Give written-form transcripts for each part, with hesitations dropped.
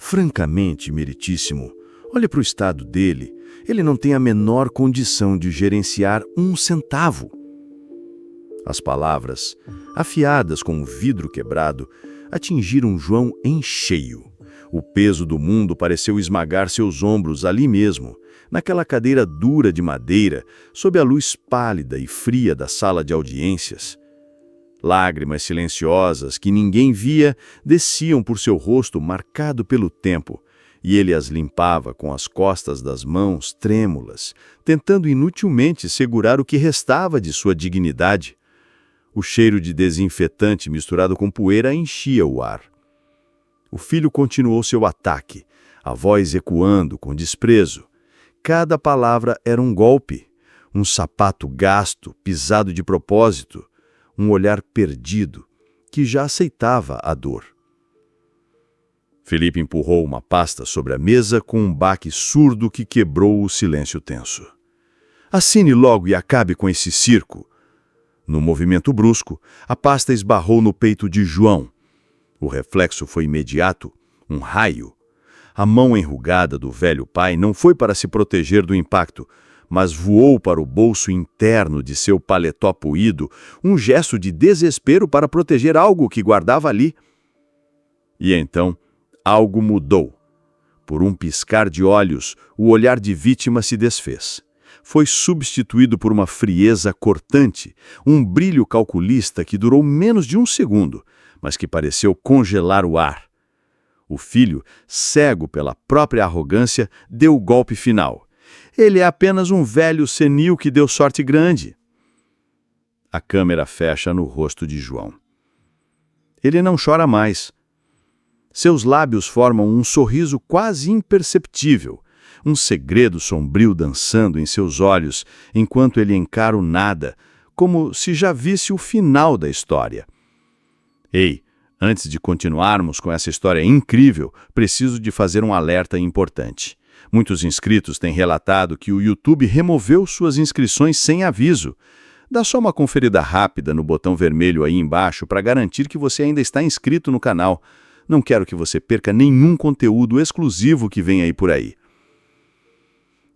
Francamente, meritíssimo, olhe para o estado dele. Ele não tem a menor condição de gerenciar 1 centavo. As palavras, afiadas como vidro quebrado, atingiram João em cheio. O peso do mundo pareceu esmagar seus ombros ali mesmo, naquela cadeira dura de madeira, sob a luz pálida e fria da sala de audiências. Lágrimas silenciosas que ninguém via desciam por seu rosto marcado pelo tempo, e ele as limpava com as costas das mãos trêmulas, tentando inutilmente segurar o que restava de sua dignidade. O cheiro de desinfetante misturado com poeira enchia o ar. O filho continuou seu ataque, a voz ecoando com desprezo. Cada palavra era um golpe, um sapato gasto, pisado de propósito, um olhar perdido, que já aceitava a dor. Felipe empurrou uma pasta sobre a mesa com um baque surdo que quebrou o silêncio tenso. Assine logo e acabe com esse circo. No movimento brusco, a pasta esbarrou no peito de João. O reflexo foi imediato, um raio. A mão enrugada do velho pai não foi para se proteger do impacto, mas voou para o bolso interno de seu paletó puído, um gesto de desespero para proteger algo que guardava ali. E então, algo mudou. Por um piscar de olhos, o olhar de vítima se desfez. Foi substituído por uma frieza cortante, um brilho calculista que durou menos de 1 segundo, mas que pareceu congelar o ar. O filho, cego pela própria arrogância, deu o golpe final. Ele é apenas um velho senil que deu sorte grande. A câmera fecha no rosto de João. Ele não chora mais. Seus lábios formam um sorriso quase imperceptível, um segredo sombrio dançando em seus olhos enquanto ele encara o nada, como se já visse o final da história. Ei, antes de continuarmos com essa história incrível, preciso de fazer um alerta importante. Muitos inscritos têm relatado que o YouTube removeu suas inscrições sem aviso. Dá só uma conferida rápida no botão vermelho aí embaixo para garantir que você ainda está inscrito no canal. Não quero que você perca nenhum conteúdo exclusivo que vem aí por aí.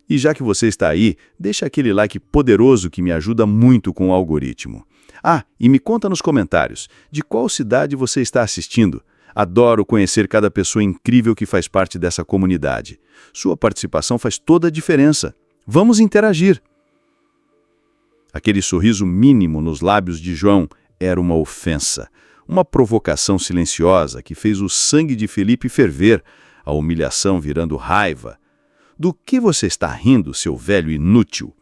E já que você está aí, deixa aquele like poderoso que me ajuda muito com o algoritmo. Ah, e me conta nos comentários, de qual cidade você está assistindo? Adoro conhecer cada pessoa incrível que faz parte dessa comunidade. Sua participação faz toda a diferença. Vamos interagir! Aquele sorriso mínimo nos lábios de João era uma ofensa, uma provocação silenciosa que fez o sangue de Felipe ferver, a humilhação virando raiva. Do que você está rindo, seu velho inútil?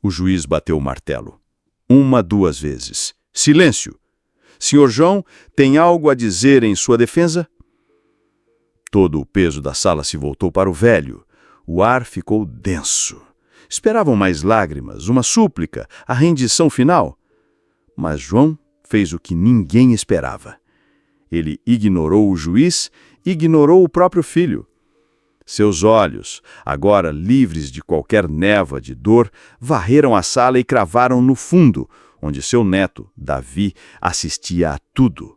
O juiz bateu o martelo. 1, 2 vezes. Silêncio! Senhor João, tem algo a dizer em sua defesa? Todo o peso da sala se voltou para o velho. O ar ficou denso. Esperavam mais lágrimas, uma súplica, a rendição final. Mas João fez o que ninguém esperava. Ele ignorou o juiz, ignorou o próprio filho. Seus olhos, agora livres de qualquer névoa de dor, varreram a sala e cravaram no fundo, onde seu neto, Davi, assistia a tudo.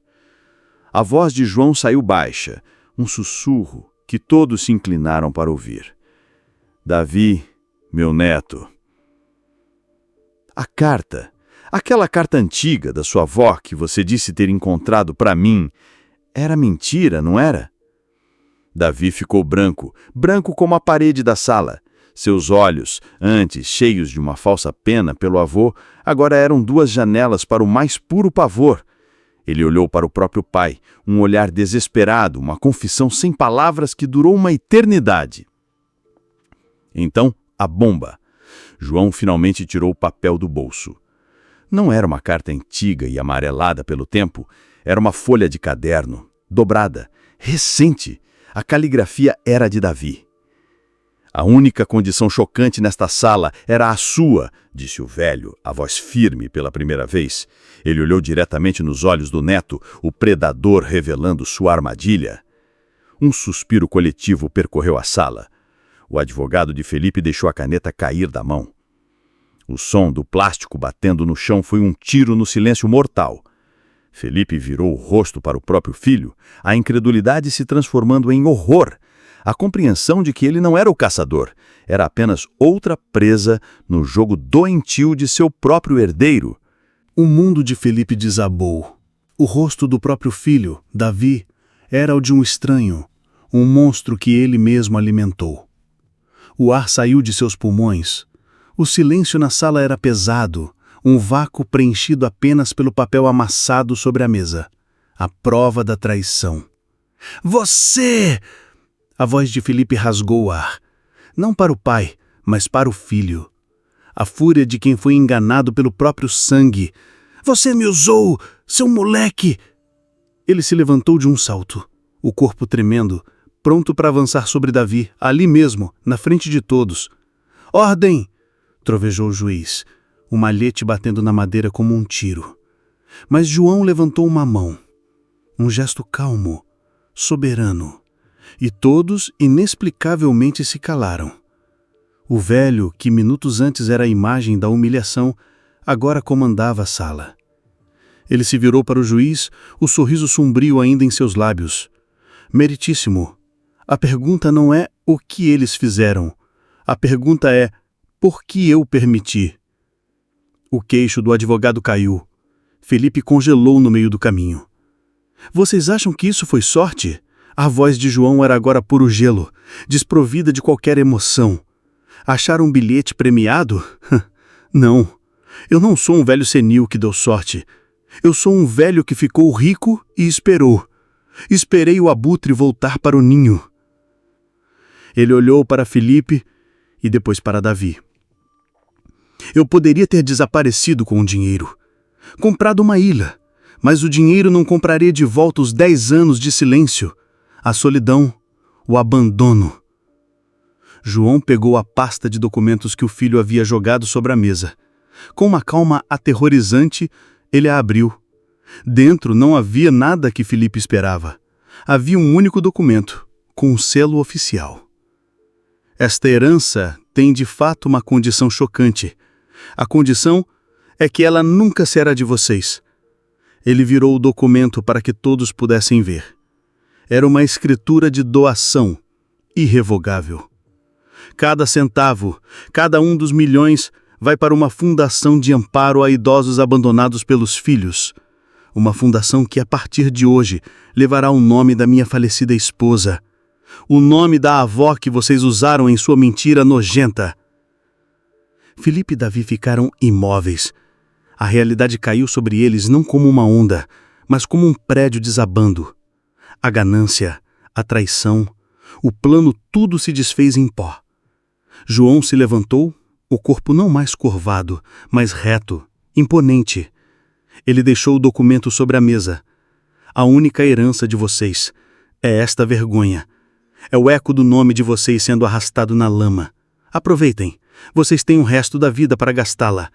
A voz de João saiu baixa, um sussurro que todos se inclinaram para ouvir. Davi, meu neto. A carta, aquela carta antiga da sua avó que você disse ter encontrado para mim, era mentira, não era? Davi ficou branco, branco como a parede da sala. Seus olhos, antes cheios de uma falsa pena pelo avô, agora eram 2 janelas para o mais puro pavor. Ele olhou para o próprio pai, um olhar desesperado, uma confissão sem palavras que durou uma eternidade. Então, a bomba. João finalmente tirou o papel do bolso. Não era uma carta antiga e amarelada pelo tempo, era uma folha de caderno, dobrada, recente. A caligrafia era de Davi. A única condição chocante nesta sala era a sua, disse o velho, a voz firme pela primeira vez. Ele olhou diretamente nos olhos do neto, o predador revelando sua armadilha. Um suspiro coletivo percorreu a sala. O advogado de Felipe deixou a caneta cair da mão. O som do plástico batendo no chão foi um tiro no silêncio mortal. Felipe virou o rosto para o próprio filho, a incredulidade se transformando em horror. A compreensão de que ele não era o caçador, era apenas outra presa no jogo doentio de seu próprio herdeiro. O mundo de Felipe desabou. O rosto do próprio filho, Davi, era o de um estranho, um monstro que ele mesmo alimentou. O ar saiu de seus pulmões. O silêncio na sala era pesado, um vácuo preenchido apenas pelo papel amassado sobre a mesa. A prova da traição. Você! A voz de Felipe rasgou o ar. Não para o pai, mas para o filho. A fúria de quem foi enganado pelo próprio sangue. Você me usou, seu moleque! Ele se levantou de um salto, o corpo tremendo, pronto para avançar sobre Davi, ali mesmo, na frente de todos. Ordem! Trovejou o juiz, o malhete batendo na madeira como um tiro. Mas João levantou uma mão. Um gesto calmo, soberano. E todos, inexplicavelmente, se calaram. O velho, que minutos antes era a imagem da humilhação, agora comandava a sala. Ele se virou para o juiz, o sorriso sombrio ainda em seus lábios. Meritíssimo, a pergunta não é o que eles fizeram. A pergunta é, por que eu permiti? O queixo do advogado caiu. Felipe congelou no meio do caminho. Vocês acham que isso foi sorte? A voz de João era agora puro gelo, desprovida de qualquer emoção. Acharam um bilhete premiado? Não. Eu não sou um velho senil que deu sorte. Eu sou um velho que ficou rico e esperou. Esperei o abutre voltar para o ninho. Ele olhou para Felipe e depois para Davi. Eu poderia ter desaparecido com o dinheiro, comprado uma ilha, mas o dinheiro não compraria de volta os 10 anos de silêncio, a solidão, o abandono. João pegou a pasta de documentos que o filho havia jogado sobre a mesa. Com uma calma aterrorizante, ele a abriu. Dentro não havia nada que Felipe esperava. Havia um único documento, com um selo oficial. Esta herança tem de fato uma condição chocante. A condição é que ela nunca será de vocês. Ele virou o documento para que todos pudessem ver. Era uma escritura de doação, irrevogável. Cada centavo, cada um dos milhões, vai para uma fundação de amparo a idosos abandonados pelos filhos. Uma fundação que, a partir de hoje, levará o nome da minha falecida esposa. O nome da avó que vocês usaram em sua mentira nojenta. Felipe e Davi ficaram imóveis. A realidade caiu sobre eles não como uma onda, mas como um prédio desabando. A ganância, a traição, o plano, tudo se desfez em pó. João se levantou, o corpo não mais curvado, mas reto, imponente. Ele deixou o documento sobre a mesa. A única herança de vocês é esta vergonha. É o eco do nome de vocês sendo arrastado na lama. Aproveitem. Vocês têm o resto da vida para gastá-la.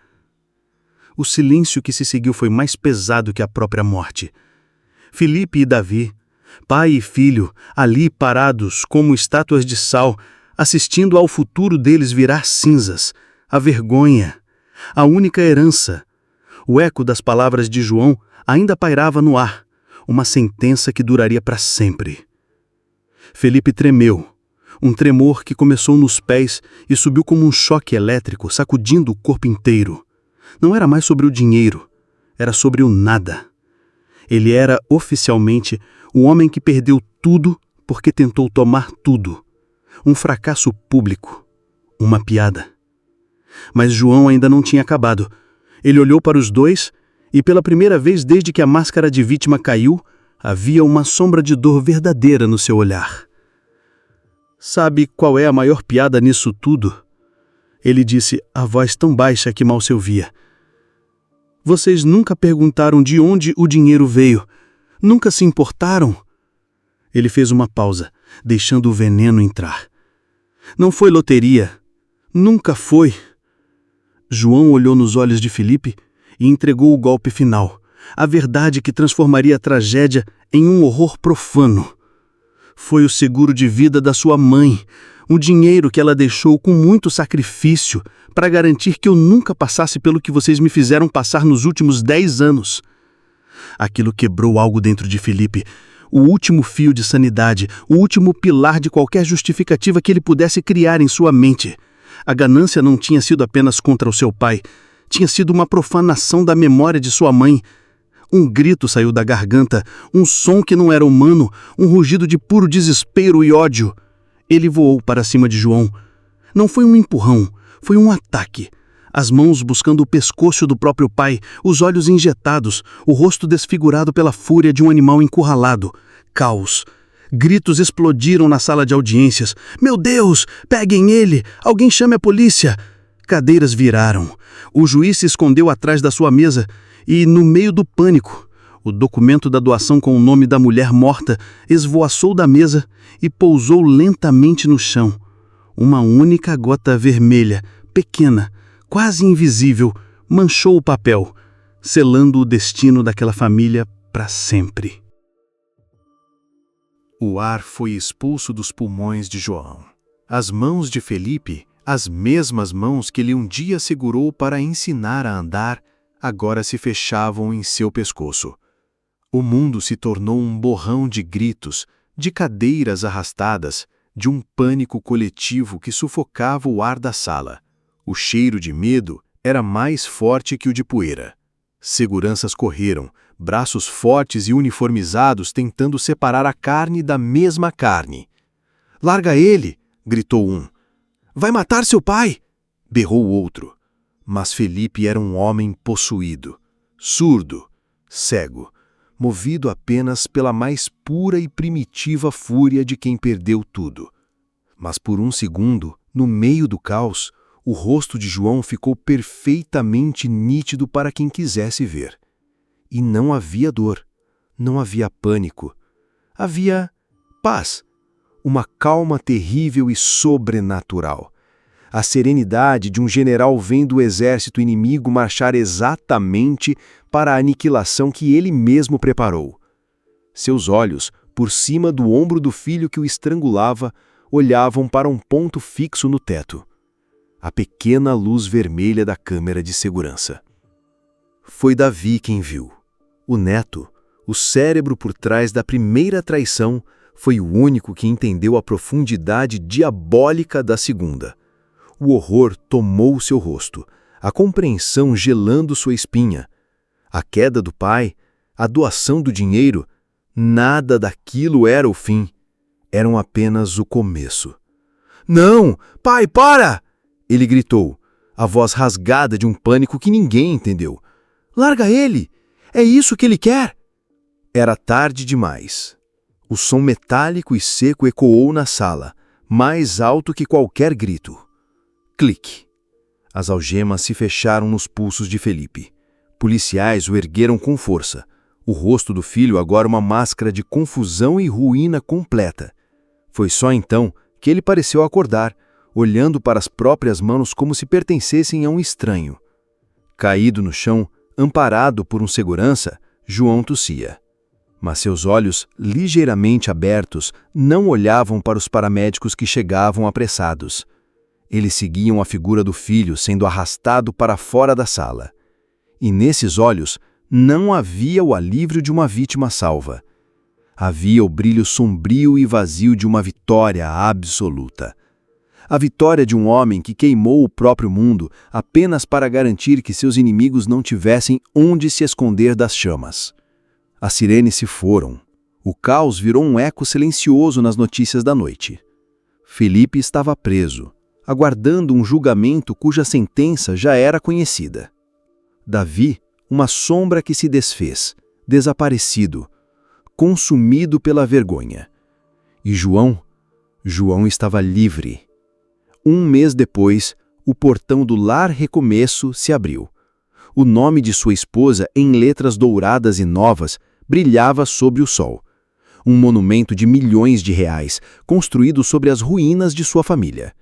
O silêncio que se seguiu foi mais pesado que a própria morte. Felipe e Davi, pai e filho, ali parados como estátuas de sal, assistindo ao futuro deles virar cinzas, a vergonha, a única herança. O eco das palavras de João ainda pairava no ar, uma sentença que duraria para sempre. Felipe tremeu, um tremor que começou nos pés e subiu como um choque elétrico, sacudindo o corpo inteiro. Não era mais sobre o dinheiro, era sobre o nada. Ele era, oficialmente, o homem que perdeu tudo porque tentou tomar tudo. Um fracasso público, uma piada. Mas João ainda não tinha acabado. Ele olhou para os dois e, pela primeira vez desde que a máscara de vítima caiu, havia uma sombra de dor verdadeira no seu olhar. Sabe qual é a maior piada nisso tudo? Ele disse, a voz tão baixa que mal se ouvia. Vocês nunca perguntaram de onde o dinheiro veio. Nunca se importaram? Ele fez uma pausa, deixando o veneno entrar. Não foi loteria. Nunca foi. João olhou nos olhos de Felipe e entregou o golpe final, a verdade que transformaria a tragédia em um horror profano. Foi o seguro de vida da sua mãe, o dinheiro que ela deixou com muito sacrifício para garantir que eu nunca passasse pelo que vocês me fizeram passar nos últimos 10 anos. Aquilo quebrou algo dentro de Felipe. O último fio de sanidade, o último pilar de qualquer justificativa que ele pudesse criar em sua mente. A ganância não tinha sido apenas contra o seu pai. Tinha sido uma profanação da memória de sua mãe. Um grito saiu da garganta, um som que não era humano, um rugido de puro desespero e ódio. Ele voou para cima de João. Não foi um empurrão, foi um ataque. As mãos buscando o pescoço do próprio pai, os olhos injetados, o rosto desfigurado pela fúria de um animal encurralado. Caos. Gritos explodiram na sala de audiências. Meu Deus! Peguem ele! Alguém chame a polícia! Cadeiras viraram. O juiz se escondeu atrás da sua mesa e, no meio do pânico, o documento da doação com o nome da mulher morta esvoaçou da mesa e pousou lentamente no chão. Uma única gota vermelha, pequena, quase invisível, manchou o papel, selando o destino daquela família para sempre. O ar foi expulso dos pulmões de João. As mãos de Felipe, as mesmas mãos que ele um dia segurou para ensinar a andar, agora se fechavam em seu pescoço. O mundo se tornou um borrão de gritos, de cadeiras arrastadas, de um pânico coletivo que sufocava o ar da sala. O cheiro de medo era mais forte que o de poeira. Seguranças correram, braços fortes e uniformizados tentando separar a carne da mesma carne. "Larga ele!" gritou um. "Vai matar seu pai!" berrou o outro. Mas Felipe era um homem possuído, surdo, cego, movido apenas pela mais pura e primitiva fúria de quem perdeu tudo. Mas por um segundo, no meio do caos, o rosto de João ficou perfeitamente nítido para quem quisesse ver. E não havia dor, não havia pânico. Havia paz, uma calma terrível e sobrenatural. A serenidade de um general vendo o exército inimigo marchar exatamente para a aniquilação que ele mesmo preparou. Seus olhos, por cima do ombro do filho que o estrangulava, olhavam para um ponto fixo no teto. A pequena luz vermelha da câmera de segurança. Foi Davi quem viu. O neto, o cérebro por trás da primeira traição, foi o único que entendeu a profundidade diabólica da segunda. O horror tomou seu rosto, a compreensão gelando sua espinha. A queda do pai, a doação do dinheiro, nada daquilo era o fim. Eram apenas o começo. "Não! Pai, para!" ele gritou, a voz rasgada de um pânico que ninguém entendeu. "Larga ele! É isso que ele quer!" Era tarde demais. O som metálico e seco ecoou na sala, mais alto que qualquer grito. Clique. As algemas se fecharam nos pulsos de Felipe. Policiais o ergueram com força. O rosto do filho agora uma máscara de confusão e ruína completa. Foi só então que ele pareceu acordar, olhando para as próprias mãos como se pertencessem a um estranho. Caído no chão, amparado por um segurança, João tossia. Mas seus olhos, ligeiramente abertos, não olhavam para os paramédicos que chegavam apressados. Eles seguiam a figura do filho sendo arrastado para fora da sala. E nesses olhos não havia o alívio de uma vítima salva. Havia o brilho sombrio e vazio de uma vitória absoluta. A vitória de um homem que queimou o próprio mundo apenas para garantir que seus inimigos não tivessem onde se esconder das chamas. As sirenes se foram. O caos virou um eco silencioso nas notícias da noite. Felipe estava preso, aguardando um julgamento cuja sentença já era conhecida. Davi, uma sombra que se desfez, desaparecido, consumido pela vergonha. E João estava livre. Um mês depois, o portão do Lar Recomeço se abriu. O nome de sua esposa, em letras douradas e novas, brilhava sobre o sol. Um monumento de milhões de reais, construído sobre as ruínas de sua família.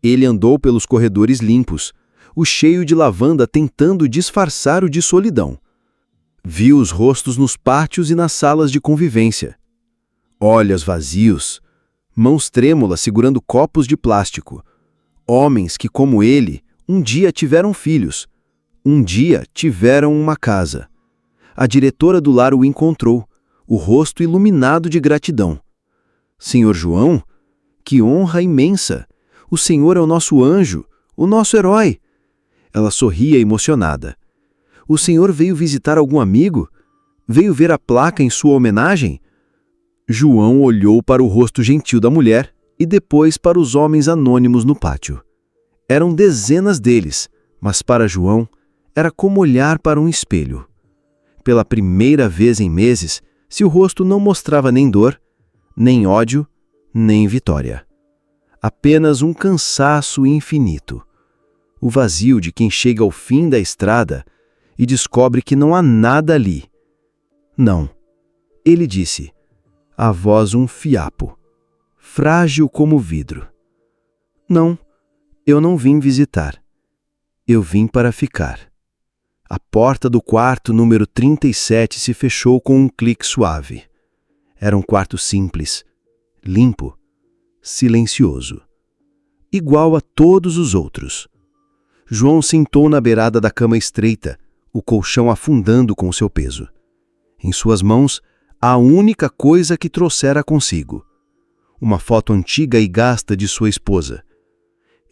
Ele andou pelos corredores limpos, o cheio de lavanda tentando disfarçar o de solidão. Viu os rostos nos pátios e nas salas de convivência. Olhos vazios, mãos trêmulas segurando copos de plástico. Homens que, como ele, um dia tiveram filhos. Um dia tiveram uma casa. a diretora do lar o encontrou, o rosto iluminado de gratidão. Senhor João, que honra imensa! O senhor é o nosso anjo, o nosso herói! Ela sorria emocionada. O senhor veio visitar algum amigo? Veio ver a placa em sua homenagem? João olhou para o rosto gentil da mulher e depois para os homens anônimos no pátio. Eram dezenas deles, mas para João era como olhar para um espelho. Pela primeira vez em meses, seu rosto não mostrava nem dor, nem ódio, nem vitória. Apenas um cansaço infinito. O vazio de quem chega ao fim da estrada e descobre que não há nada ali. Não, ele disse, a voz um fiapo, frágil como vidro. Não, eu não vim visitar. Eu vim para ficar. A porta do quarto número 37 se fechou com um clique suave. Era um quarto simples, limpo, silencioso. Igual a todos os outros. João sentou na beirada da cama estreita, o colchão afundando com seu peso. Em suas mãos, a única coisa que trouxera consigo. Uma foto antiga e gasta de sua esposa.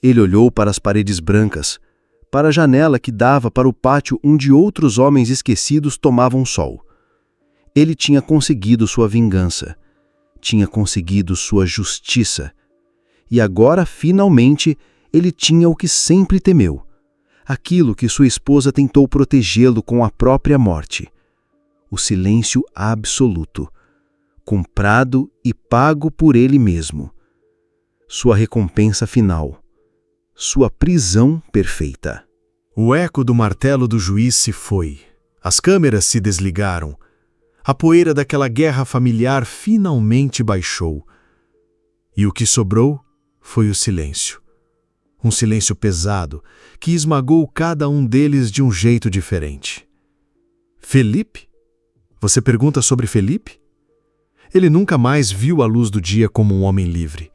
Ele olhou para as paredes brancas, para a janela que dava para o pátio onde outros homens esquecidos tomavam sol. Ele tinha conseguido sua vingança. Tinha conseguido sua justiça. E agora, finalmente, ele tinha o que sempre temeu. Aquilo que sua esposa tentou protegê-lo com a própria morte. O silêncio absoluto. Comprado e pago por ele mesmo. Sua recompensa final. Sua prisão perfeita. O eco do martelo do juiz se foi. As câmeras se desligaram. A poeira daquela guerra familiar finalmente baixou. E o que sobrou foi o silêncio. Um silêncio pesado que esmagou cada um deles de um jeito diferente. Felipe? Você pergunta sobre Felipe? Ele nunca mais viu a luz do dia como um homem livre.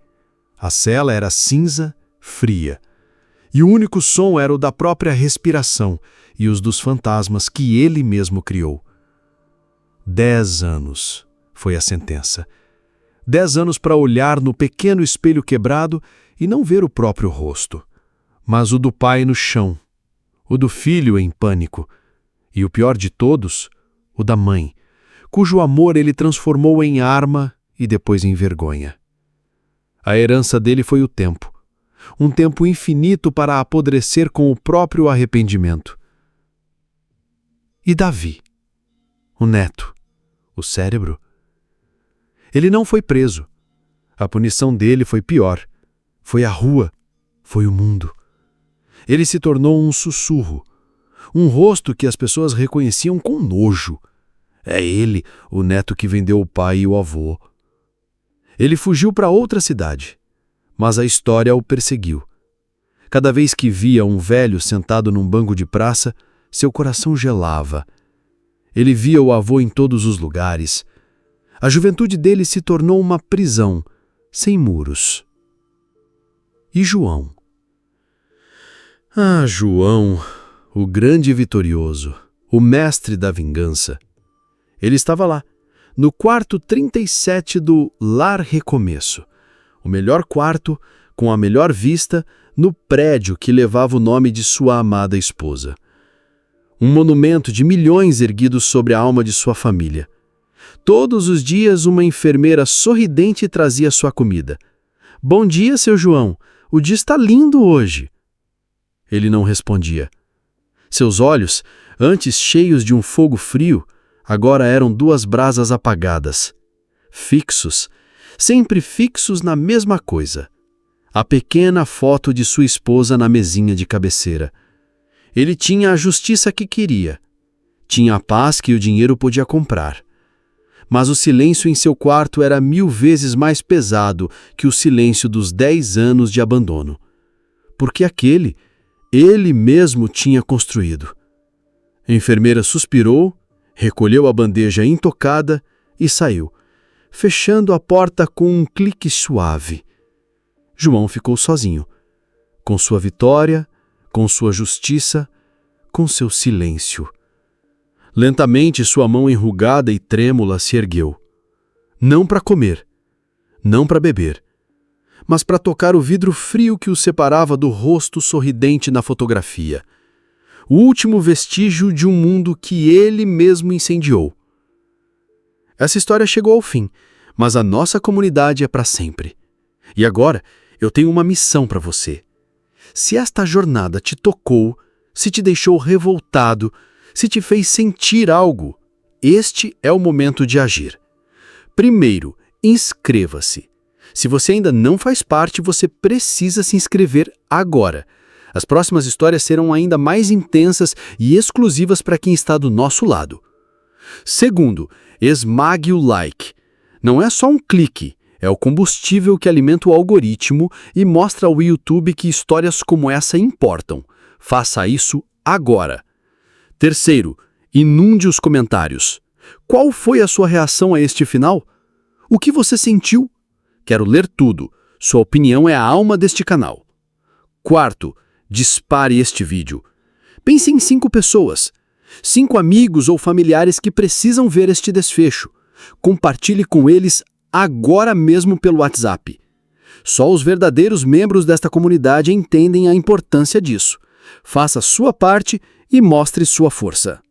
A cela era cinza, fria. E o único som era o da própria respiração e os dos fantasmas que ele mesmo criou. 10 anos foi a sentença. 10 anos para olhar no pequeno espelho quebrado e não ver o próprio rosto, mas o do pai no chão, o do filho em pânico, e o pior de todos, o da mãe, cujo amor ele transformou em arma e depois em vergonha. A herança dele foi o tempo. Um tempo infinito para apodrecer com o próprio arrependimento. E Davi? O neto? O cérebro? Ele não foi preso. A punição dele foi pior. Foi a rua. Foi o mundo. Ele se tornou um sussurro. Um rosto que as pessoas reconheciam com nojo. É ele, o neto que vendeu o pai e o avô. Ele fugiu para outra cidade. Mas a história o perseguiu. Cada vez que via um velho sentado num banco de praça, seu coração gelava. Ele via o avô em todos os lugares. A juventude dele se tornou uma prisão, sem muros. E João? Ah, João, o grande vitorioso, o mestre da vingança. Ele estava lá, no quarto 37 do Lar Recomeço. O melhor quarto, com a melhor vista, no prédio que levava o nome de sua amada esposa. Um monumento de milhões erguidos sobre a alma de sua família. Todos os dias uma enfermeira sorridente trazia sua comida. Bom dia, seu João, o dia está lindo hoje. Ele não respondia. Seus olhos, antes cheios de um fogo frio, agora eram 2 brasas apagadas. Fixos, sempre fixos na mesma coisa. A pequena foto de sua esposa na mesinha de cabeceira. Ele tinha a justiça que queria. Tinha a paz que o dinheiro podia comprar. Mas o silêncio em seu quarto era 1000 vezes mais pesado que o silêncio dos 10 anos de abandono. Porque aquele, ele mesmo tinha construído. A enfermeira suspirou, recolheu a bandeja intocada e saiu, fechando a porta com um clique suave. João ficou sozinho, com sua vitória, com sua justiça, com seu silêncio. Lentamente sua mão enrugada e trêmula se ergueu. Não para comer, não para beber, mas para tocar o vidro frio que o separava do rosto sorridente na fotografia. O último vestígio de um mundo que ele mesmo incendiou. Essa história chegou ao fim, mas a nossa comunidade é para sempre. E agora, eu tenho uma missão para você. Se esta jornada te tocou, se te deixou revoltado, se te fez sentir algo, este é o momento de agir. Primeiro, inscreva-se. Se você ainda não faz parte, você precisa se inscrever agora. As próximas histórias serão ainda mais intensas e exclusivas para quem está do nosso lado. Segundo, esmague o like. Não é só um clique, é o combustível que alimenta o algoritmo e mostra ao YouTube que histórias como essa importam. Faça isso agora. Terceiro, inunde os comentários. Qual foi a sua reação a este final? O que você sentiu? Quero ler tudo. Sua opinião é a alma deste canal. Quarto, dispare este vídeo. Pense em 5 pessoas. 5 amigos ou familiares que precisam ver este desfecho. Compartilhe com eles agora mesmo pelo WhatsApp. Só os verdadeiros membros desta comunidade entendem a importância disso. Faça sua parte e mostre sua força.